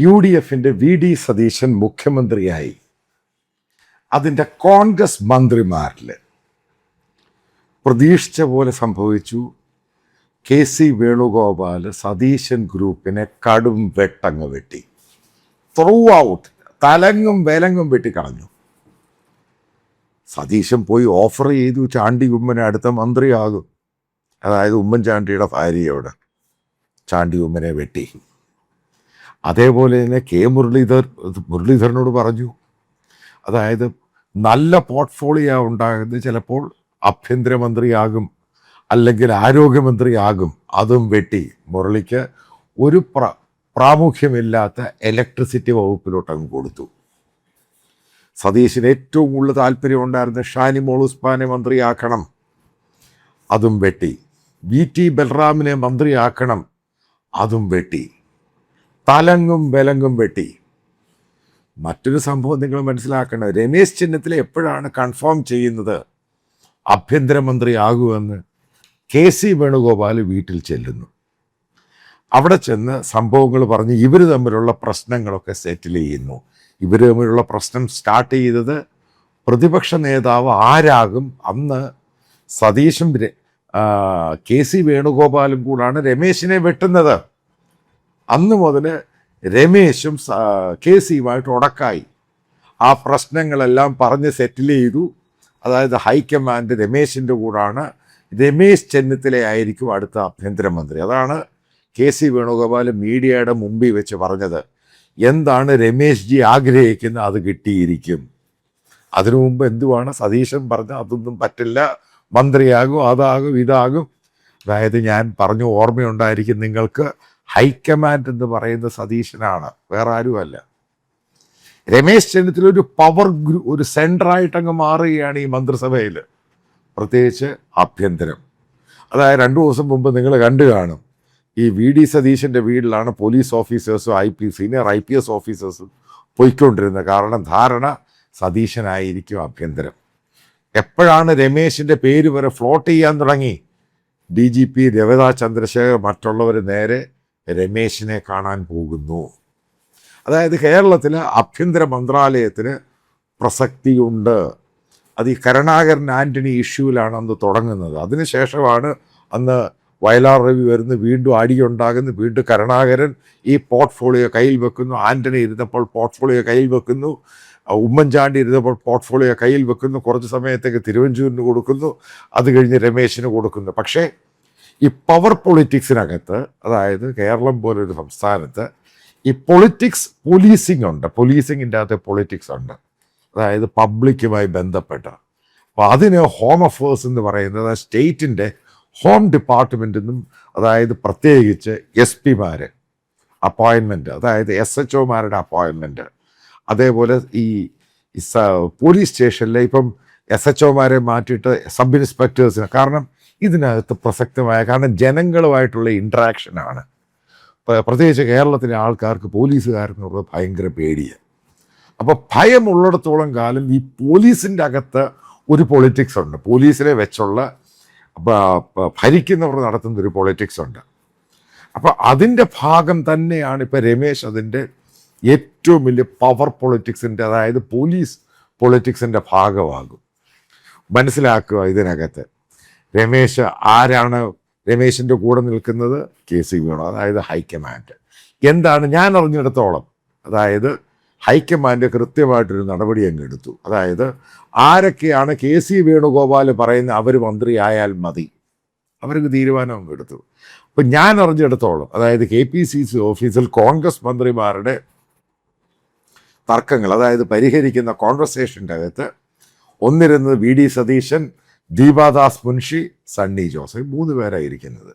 UDFിൻ്റെ VD Satheesan മുഖ്യമന്ത്രിയായി. അതിൻ്റെ കോൺഗ്രസ് മന്ത്രിമാരിൽ പ്രതീക്ഷിച്ച പോലെ സംഭവിച്ചു. KC വേണുഗോപാൽ സതീശൻ ഗ്രൂപ്പിനെ കടും വെട്ടങ്ങ് വെട്ടി. ത്രൂ ഔട്ട് തലങ്ങും വിലങ്ങും വെട്ടിക്കളഞ്ഞു. സതീശൻ പോയി ഓഫർ ചെയ്തു ചാണ്ടി ഉമ്മനെ അടുത്ത മന്ത്രിയാകും. അതായത് ഉമ്മൻചാണ്ടിയുടെ ഭാര്യയോട് ചാണ്ടി ഉമ്മനെ വെട്ടി. അതേപോലെ തന്നെ മുരളീധരനോട് പറഞ്ഞു, അതായത് നല്ല പോർട്ട്ഫോളിയോ ഉണ്ടാകുന്നത് ചിലപ്പോൾ ആഭ്യന്തരമന്ത്രിയാകും അല്ലെങ്കിൽ ആരോഗ്യമന്ത്രിയാകും. അതും വെട്ടി മുരളിക്ക് ഒരു പ്രാമുഖ്യമില്ലാത്ത ഇലക്ട്രിസിറ്റി വകുപ്പിലോട്ട് അങ്ങ് കൊടുത്തു. സതീശന് ഏറ്റവും കൂടുതൽ താല്പര്യം ഉണ്ടായിരുന്ന ഷാനിമോൾ ഉസ്മാനെ മന്ത്രിയാക്കണം, അതും വെട്ടി. VT ബൽറാമിനെ മന്ത്രിയാക്കണം, അതും വെട്ടി. തലങ്ങും വിലങ്ങും വെട്ടി. മറ്റൊരു സംഭവം നിങ്ങൾ മനസ്സിലാക്കണം, രമേശ് ചെന്നിത്തല എപ്പോഴാണ് കൺഫേം ചെയ്യുന്നത് ആഭ്യന്തരമന്ത്രി ആകുമെന്ന്? KC വേണുഗോപാൽ വീട്ടിൽ ചെല്ലുന്നു. അവിടെ ചെന്ന് സംഭവങ്ങൾ പറഞ്ഞ് ഇവർ തമ്മിലുള്ള പ്രശ്നങ്ങളൊക്കെ സെറ്റിൽ ചെയ്യുന്നു. ഇവർ തമ്മിലുള്ള പ്രശ്നം സ്റ്റാർട്ട് ചെയ്തത് പ്രതിപക്ഷ നേതാവ് ആരാകും അന്ന് സതീശും KC വേണുഗോപാലും കൂടാണ് രമേശിനെ വെട്ടുന്നത്. അന്ന് മുതൽ രമേശും KCയുമായിട്ട് ഉടക്കായി. ആ പ്രശ്നങ്ങളെല്ലാം പറഞ്ഞ് സെറ്റിൽ ചെയ്തു. അതായത് ഹൈക്കമാൻഡ് രമേശിൻ്റെ കൂടാണ്. രമേശ് ചെന്നിത്തലയായിരിക്കും അടുത്ത ആഭ്യന്തരമന്ത്രി. അതാണ് KC വേണുഗോപാൽ മീഡിയയുടെ മുമ്പിൽ വെച്ച് പറഞ്ഞത്. എന്താണ് രമേശ് ജി ആഗ്രഹിക്കുന്നത് അത് കിട്ടിയിരിക്കും. അതിനു മുമ്പ് എന്തുവാണ് സതീശൻ പറഞ്ഞ അതൊന്നും പറ്റില്ല, മന്ത്രിയാകും, അതാകും, ഇതാകും. അതായത് ഞാൻ പറഞ്ഞു, ഓർമ്മയുണ്ടായിരിക്കും നിങ്ങൾക്ക്, ഹൈക്കമാൻഡ് എന്ന് പറയുന്ന സതീശനാണ്, വേറെ ആരുമല്ല. രമേശ് ചെന്നിത്തല ഒരു പവർ ഒരു സെൻറ്ററായിട്ടങ്ങ് മാറുകയാണ് ഈ മന്ത്രിസഭയിൽ, പ്രത്യേകിച്ച് ആഭ്യന്തരം. അതായത് 2 ദിവസം മുമ്പ് നിങ്ങൾ കണ്ടു കാണും, ഈ VD സതീശൻ്റെ വീട്ടിലാണ് പോലീസ് ഓഫീസേഴ്സും സീനിയർ IPS ഓഫീസേഴ്സും പോയിക്കൊണ്ടിരുന്നത്. കാരണം ധാരണ സതീശനായിരിക്കും ആഭ്യന്തരം. എപ്പോഴാണ് രമേശിൻ്റെ പേര് വരെ ഫ്ലോട്ട് ചെയ്യാൻ തുടങ്ങി, DGP രവിതാ ചന്ദ്രശേഖർ മറ്റുള്ളവർ നേരെ രമേശിനെ കാണാൻ പോകുന്നു. അതായത് കേരളത്തിൽ ആഭ്യന്തര മന്ത്രാലയത്തിന് പ്രസക്തിയുണ്ട്. അത് ഈ കരുണാകരൻ ആൻ്റണി ഇഷ്യൂവിലാണ് അന്ന് തുടങ്ങുന്നത്. അതിനുശേഷമാണ് അന്ന് വയലാർ രവി വരുന്നു, വീണ്ടും അടിയുണ്ടാകുന്നു, വീണ്ടും കരുണാകരൻ ഈ പോർട്ട്ഫോളിയോ കയ്യിൽ വെക്കുന്നു. ആൻ്റണി ഇരുന്നപ്പോൾ പോർട്ട്ഫോളിയോ കയ്യിൽ വെക്കുന്നു, ഉമ്മൻചാണ്ടി ഇരുന്നപ്പോൾ പോർട്ട്ഫോളിയോ കയ്യിൽ വെക്കുന്നു. കുറച്ച് സമയത്തേക്ക് തിരുവഞ്ചൂരിന് കൊടുക്കുന്നു, അത് കഴിഞ്ഞ് രമേശിന് കൊടുക്കുന്നു. പക്ഷേ ഈ പവർ പൊളിറ്റിക്സിനകത്ത്, അതായത് കേരളം പോലൊരു സംസ്ഥാനത്ത് ഈ പോലീസിംഗ് ഉണ്ട്. പോലീസിങ്ങിൻ്റെ അകത്ത് പൊളിറ്റിക്സ് ഉണ്ട്, അതായത് പബ്ലിക്കുമായി ബന്ധപ്പെട്ട. അപ്പോൾ അതിന് ഹോം അഫേഴ്സ് എന്ന് പറയുന്നത് സ്റ്റേറ്റിൻ്റെ ഹോം ഡിപ്പാർട്ട്മെൻറ്റിൽ നിന്നും, അതായത് പ്രത്യേകിച്ച് SP അപ്പോയിൻമെൻറ്റ്, അതായത് SHOമാരുടെ അപ്പോയിൻമെൻറ്റ്, അതേപോലെ ഈ പോലീസ് സ്റ്റേഷനിലെ ഇപ്പം SHOമാരെ മാറ്റിയിട്ട് സബ് ഇൻസ്പെക്ടേഴ്സിന്. കാരണം ഇതിനകത്ത് പ്രസക്തമായ, കാരണം ജനങ്ങളുമായിട്ടുള്ള ഇൻട്രാക്ഷനാണ്. പ്രത്യേകിച്ച് കേരളത്തിലെ ആൾക്കാർക്ക് പോലീസുകാരെന്നുള്ളത് ഭയങ്കര പേടിയാണ്. അപ്പോൾ ഭയമുള്ളിടത്തോളം കാലം ഈ പോലീസിൻ്റെ അകത്ത് ഒരു പൊളിറ്റിക്സ് ഉണ്ട്. പോലീസിനെ വെച്ചുള്ള ഭരിക്കുന്നവർ നടത്തുന്നൊരു പൊളിറ്റിക്സ് ഉണ്ട്. അപ്പോൾ അതിൻ്റെ ഭാഗം തന്നെയാണ് ഇപ്പോൾ രമേശ് അതിൻ്റെ ഏറ്റവും വലിയ പവർ പൊളിറ്റിക്സിൻ്റെ, അതായത് പോലീസ് പൊളിറ്റിക്സിൻ്റെ ഭാഗമാകും. മനസ്സിലാക്കുക, ഇതിനകത്ത് രമേശ് ആരാണ് രമേശിൻ്റെ കൂടെ നിൽക്കുന്നത്? KC വേണു, അതായത് ഹൈക്കമാൻഡ്. എന്താണ് ഞാൻ അറിഞ്ഞിടത്തോളം, അതായത് ഹൈക്കമാൻഡ് കൃത്യമായിട്ടൊരു നടപടി അങ്ങ് എടുത്തു. അതായത് ആരൊക്കെയാണ് KC വേണുഗോപാൽ പറയുന്ന അവർ മന്ത്രിയായാൽ മതി, അവർക്ക് തീരുമാനം അങ്ങ് എടുത്തു. അപ്പം ഞാൻ അറിഞ്ഞിടത്തോളം, അതായത് KPCC ഓഫീസിൽ കോൺഗ്രസ് മന്ത്രിമാരുടെ തർക്കങ്ങൾ, അതായത് പരിഹരിക്കുന്ന കോൺവെർസേഷൻ്റെ അകത്ത് ഒന്നിരുന്നത് VD സതീശൻ, ദീപാദാസ് മുൻഷി, സണ്ണി ജോസഫ്, 3 പേരായിരിക്കുന്നത്.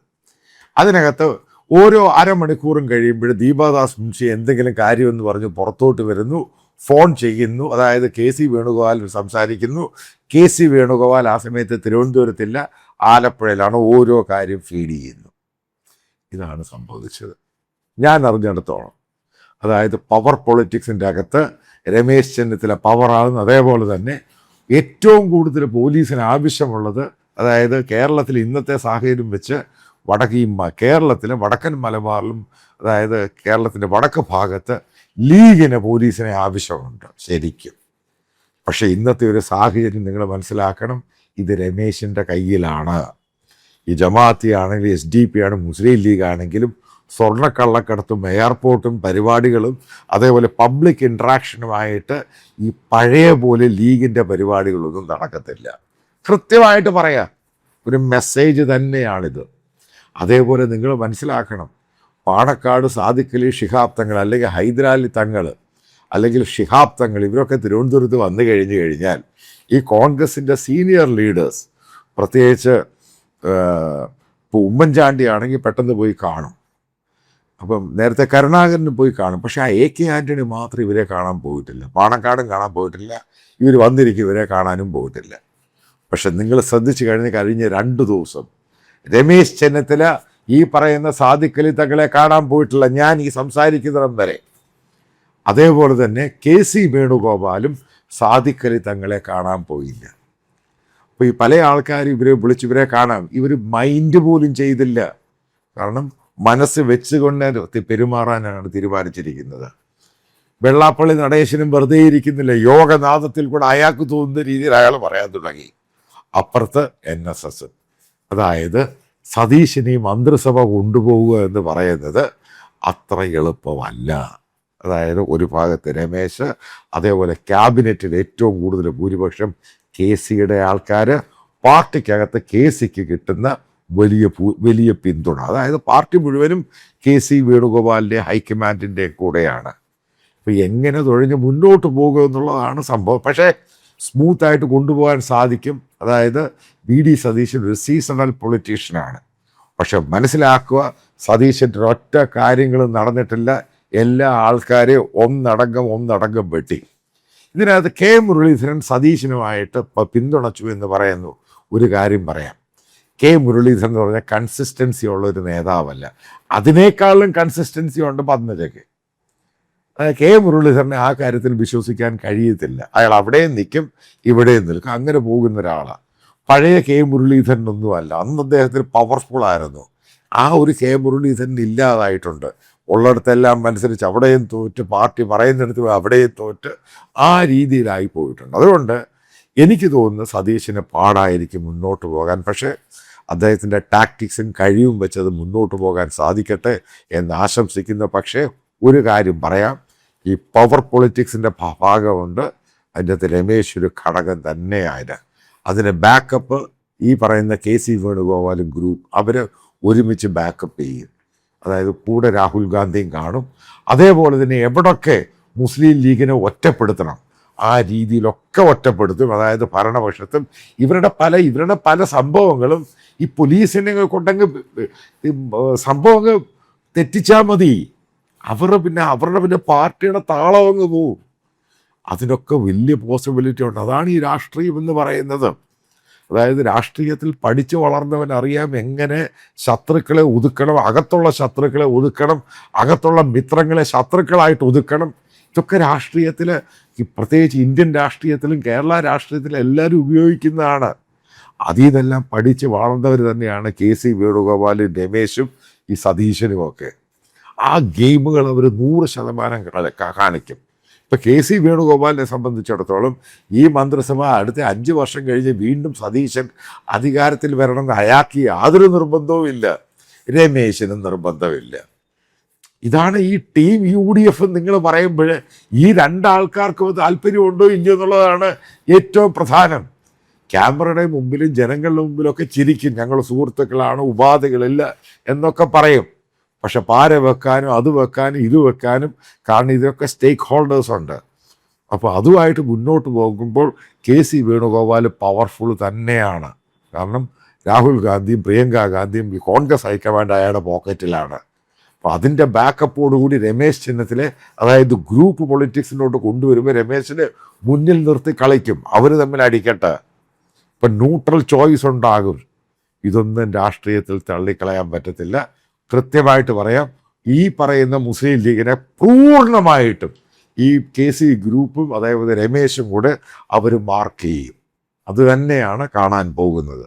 അതിനകത്ത് ഓരോ അരമണിക്കൂറും കഴിയുമ്പോൾ ദീപാദാസ് മുൻഷി എന്തെങ്കിലും കാര്യമെന്ന് പറഞ്ഞ് പുറത്തോട്ട് വരുന്നു, ഫോൺ ചെയ്യുന്നു. അതായത് KC വേണുഗോപാൽ സംസാരിക്കുന്നു. KC വേണുഗോപാൽ ആ സമയത്ത് തിരുവനന്തപുരത്തില്ല, ആലപ്പുഴയിലാണ്, ഓരോ കാര്യം ഫീഡ് ചെയ്യുന്നു. ഇതാണ് സംഭവിച്ചത് ഞാൻ അറിഞ്ഞിടത്തോളം. അതായത് പവർ പൊളിറ്റിക്സിൻ്റെ അകത്ത് രമേശ് ചെന്നിത്തല പവറാകുന്നു. അതേപോലെ തന്നെ ഏറ്റവും കൂടുതൽ പോലീസിന് ആവശ്യമുള്ളത്, അതായത് കേരളത്തിൽ ഇന്നത്തെ സാഹചര്യം വെച്ച് കേരളത്തിലെ വടക്കൻ മലബാറിലും, അതായത് കേരളത്തിൻ്റെ വടക്ക് ഭാഗത്ത് ലീഗിന് പോലീസിനെ ആവശ്യമുണ്ട് ശരിക്കും. പക്ഷേ ഇന്നത്തെ ഒരു സാഹചര്യം നിങ്ങൾ മനസ്സിലാക്കണം, ഇത് രമേശിൻ്റെ കയ്യിലാണ്. ഈ ജമാഅത്തി ആണെങ്കിലും SDP ആണ്, മുസ്ലിം ലീഗ് ആണെങ്കിലും സ്വർണ്ണക്കള്ളക്കടത്തും എയർപോർട്ടും പരിപാടികളും അതേപോലെ പബ്ലിക് ഇൻട്രാക്ഷനുമായിട്ട് ഈ പഴയ പോലെ ലീഗിൻ്റെ പരിപാടികളൊന്നും നടക്കത്തില്ല. കൃത്യമായിട്ട് പറയാം, ഒരു മെസ്സേജ് തന്നെയാണിത്. അതേപോലെ നിങ്ങൾ മനസ്സിലാക്കണം, പാണക്കാട് സാദിഖ് അലി ശിഹാബ് തങ്ങൾ അല്ലെങ്കിൽ ഹൈദരാലി തങ്ങൾ അല്ലെങ്കിൽ ശിഹാബ് തങ്ങൾ ഇവരൊക്കെ തിരുവനന്തപുരത്ത് വന്നു കഴിഞ്ഞാൽ ഈ കോൺഗ്രസിൻ്റെ സീനിയർ ലീഡേഴ്സ്, പ്രത്യേകിച്ച് ഇപ്പോൾ ഉമ്മൻചാണ്ടി ആണെങ്കിൽ പെട്ടെന്ന് പോയി കാണും. അപ്പം നേരത്തെ കരുണാകരന് പോയി കാണും. പക്ഷേ ആ AK ആൻ്റണി മാത്രം ഇവരെ കാണാൻ പോയിട്ടില്ല, പാണക്കാടും കാണാൻ പോയിട്ടില്ല, ഇവർ വന്നിരിക്കും ഇവരെ കാണാനും പോയിട്ടില്ല. പക്ഷെ നിങ്ങൾ ശ്രദ്ധിച്ചു കഴിഞ്ഞ 2 ദിവസം രമേശ് ചെന്നിത്തല ഈ പറയുന്ന സാദിഖ് അലി തങ്ങളെ കാണാൻ പോയിട്ടില്ല, ഞാൻ ഈ സംസാരിക്കുന്നിടം വരെ. അതേപോലെ തന്നെ KC വേണുഗോപാലും സാദിഖ് അലി തങ്ങളെ കാണാൻ പോയില്ല. അപ്പോൾ ഈ പല ആൾക്കാരും ഇവരെ വിളിച്ച് ഇവരെ കാണാം, ഇവർ മൈൻഡ് പോലും ചെയ്തില്ല. കാരണം മനസ്സ് വെച്ചുകൊണ്ട് പെരുമാറാനാണ് തീരുമാനിച്ചിരിക്കുന്നത്. വെള്ളാപ്പള്ളി നടേശനും വെറുതെ ഇരിക്കുന്നില്ല, യോഗനാഥത്തിൽ കൂടെ അയാൾക്ക് തോന്നുന്ന രീതിയിൽ അയാൾ പറയാൻ തുടങ്ങി. അപ്പുറത്ത് NSS, അതായത് സതീശിനെ മന്ത്രിസഭ കൊണ്ടുപോവുക എന്ന് പറയുന്നത് അത്ര എളുപ്പമല്ല. അതായത് ഒരു ഭാഗത്ത് രമേശ്, അതേപോലെ ക്യാബിനറ്റിൽ ഏറ്റവും കൂടുതൽ ഭൂരിപക്ഷം KCയുടെ ആൾക്കാർ, പാർട്ടിക്കകത്ത് KCക്ക് കിട്ടുന്ന വലിയ പിന്തുണ, അതായത് പാർട്ടി മുഴുവനും KC വേണുഗോപാലിൻ്റെ ഹൈക്കമാൻഡിൻ്റെ കൂടെയാണ്. അപ്പോൾ എങ്ങനെ തുഴഞ്ഞ് മുന്നോട്ട് പോകുക എന്നുള്ളതാണ് സംഭവം. പക്ഷേ സ്മൂത്തായിട്ട് കൊണ്ടുപോകാൻ സാധിക്കും. അതായത് VD സതീശൻ ഒരു സീസണൽ പൊളിറ്റീഷ്യനാണ്. പക്ഷെ മനസ്സിലാക്കുക, സതീശൻ്റെ ഒറ്റ കാര്യങ്ങളും നടന്നിട്ടില്ല. എല്ലാ ആൾക്കാരെയും ഒന്നടങ്കം വെട്ടി. ഇതിനകത്ത് K മുരളീധരൻ സതീശനുമായിട്ട് പിന്തുണച്ചു എന്ന് പറയുന്നു. ഒരു കാര്യം പറയാം, K മുരളീധരൻ എന്ന് പറഞ്ഞാൽ കൺസിസ്റ്റൻസി ഉള്ളൊരു നേതാവല്ല, അതിനേക്കാളും കൺസിസ്റ്റൻസി ഉണ്ട് പത്മജയ്ക്ക്. K മുരളീധരനെ ആ കാര്യത്തിൽ വിശ്വസിക്കാൻ കഴിയത്തില്ല. അയാൾ അവിടെയും നിൽക്കും ഇവിടെയും നിൽക്കും, അങ്ങനെ പോകുന്ന ഒരാളാണ്. പഴയ K മുരളീധരനൊന്നുമല്ല, അന്ന് അദ്ദേഹത്തിന് പവർഫുൾ ആയിരുന്നു. ആ ഒരു K മുരളീധരൻ ഇല്ലാതായിട്ടുണ്ട്. ഉള്ളിടത്തെല്ലാം മത്സരിച്ച് അവിടെയും തോറ്റ്, പാർട്ടി പറയുന്നിടത്ത് അവിടെയും തോറ്റ്, ആ രീതിയിലായി പോയിട്ടുണ്ട്. അതുകൊണ്ട് എനിക്ക് തോന്നുന്നു സതീശന് പാടായിരിക്കും മുന്നോട്ട് പോകാൻ. പക്ഷേ അദ്ദേഹത്തിൻ്റെ ടാക്ടിക്സും കഴിവും വെച്ചത് മുന്നോട്ട് പോകാൻ സാധിക്കട്ടെ എന്ന് ആശംസിക്കുന്നു. പക്ഷേ ഒരു കാര്യം പറയാം, ഈ പവർ പൊളിറ്റിക്സിൻ്റെ ഭാഗമുണ്ട്, അതിൻ്റെ അകത്ത് രമേശ് ഒരു ഘടകം തന്നെയായത്. അതിന് ബാക്കപ്പ് ഈ പറയുന്ന KC വേണുഗോപാലും ഗ്രൂപ്പ് അവർ ഒരുമിച്ച് ബാക്കപ്പ് ചെയ്യും. അതായത് കൂടെ രാഹുൽ ഗാന്ധിയും കാണും. അതേപോലെ തന്നെ എവിടൊക്കെ മുസ്ലിം ലീഗിനെ ഒറ്റപ്പെടുത്തണം ആ രീതിയിലൊക്കെ ഒറ്റപ്പെടുത്തും. അതായത് ഭരണപക്ഷത്തും ഇവരുടെ പല സംഭവങ്ങളും ഈ പോലീസിനെ കൊണ്ടെങ്കിൽ സംഭവങ്ങൾ തെറ്റിച്ചാൽ മതി, അവരുടെ പിന്നെ പാർട്ടിയുടെ താളം അങ്ങ് പോവും. അതിനൊക്കെ വലിയ പോസിബിലിറ്റി ഉണ്ട്. അതാണ് ഈ രാഷ്ട്രീയം എന്ന് പറയുന്നത്. അതായത് രാഷ്ട്രീയത്തിൽ പഠിച്ചു വളർന്നവൻ അറിയാം എങ്ങനെ ശത്രുക്കളെ ഒതുക്കണം, അകത്തുള്ള ശത്രുക്കളെ ഒതുക്കണം, അകത്തുള്ള മിത്രങ്ങളെ ശത്രുക്കളായിട്ട് ഒതുക്കണം. ഇതൊക്കെ രാഷ്ട്രീയത്തിൽ, പ്രത്യേകിച്ച് ഇന്ത്യൻ രാഷ്ട്രീയത്തിലും കേരള രാഷ്ട്രീയത്തിലും എല്ലാവരും ഉപയോഗിക്കുന്നതാണ്. അതിൽ നിന്നെല്ലാം പഠിച്ച് വളർന്നവർ തന്നെയാണ് KC വേണുഗോപാലും രമേശും ഈ സതീശനുമൊക്കെ. ആ ഗെയിമുകൾ അവർ 100% കാണിക്കും. ഇപ്പം KC വേണുഗോപാലിനെ സംബന്ധിച്ചിടത്തോളം ഈ മന്ത്രിസഭ അടുത്ത 5 വർഷം കഴിഞ്ഞ് വീണ്ടും സതീശൻ അധികാരത്തിൽ വരണമെന്ന് അയാൾക്ക് യാതൊരു നിർബന്ധവും ഇല്ല, രമേശിനും നിർബന്ധമില്ല. ഇതാണ് ഈ ടീം UDF നിങ്ങൾ പറയുമ്പോൾ ഈ 2 ആൾക്കാർക്കും താല്പര്യമുണ്ടോ ഇല്ലയോ എന്നുള്ളതാണ് ഏറ്റവും പ്രധാനം. ക്യാമറയുടെ മുമ്പിലും ജനങ്ങളുടെ മുമ്പിലൊക്കെ ചിരിക്കും, ഞങ്ങൾ സുഹൃത്തുക്കളാണ്, ഉപാധികളില്ല എന്നൊക്കെ പറയും. പക്ഷെ പാര വെക്കാനും അത് വെക്കാനും ഇത് വെക്കാനും, കാരണം ഇതൊക്കെ സ്റ്റേക്ക് ഹോൾഡേഴ്സ് ഉണ്ട്. അപ്പോൾ അതുമായിട്ട് മുന്നോട്ട് പോകുമ്പോൾ KC വേണുഗോപാൽ പവർഫുൾ തന്നെയാണ്. കാരണം രാഹുൽ ഗാന്ധിയും പ്രിയങ്ക ഗാന്ധിയും ഈ കോൺഗ്രസ് ഹൈക്കമാൻഡ് അയാളുടെ പോക്കറ്റിലാണ്. അപ്പോൾ അതിൻ്റെ ബാക്കപ്പോടുകൂടി രമേശ് ചെന്നിത്തല, അതായത് ഗ്രൂപ്പ് പൊളിറ്റിക്സിലോട്ട് കൊണ്ടുവരുമ്പോൾ രമേശിനെ മുന്നിൽ നിർത്തി കളിക്കും, അവർ തമ്മിൽ അടിക്കട്ടെ. ഇപ്പം ന്യൂട്രൽ ചോയ്സ് ഉണ്ടാകും. ഇതൊന്നും രാഷ്ട്രീയത്തിൽ തള്ളിക്കളയാൻ പറ്റത്തില്ല. കൃത്യമായിട്ട് പറയാം, ഈ പറയുന്ന മുസ്ലിം ലീഗിനെ പൂർണ്ണമായിട്ടും ഈ KC ഗ്രൂപ്പും അതേപോലെ രമേശും കൂടെ അവർ മാർക്ക് ചെയ്യും. അത് തന്നെയാണ് കാണാൻ പോകുന്നത്.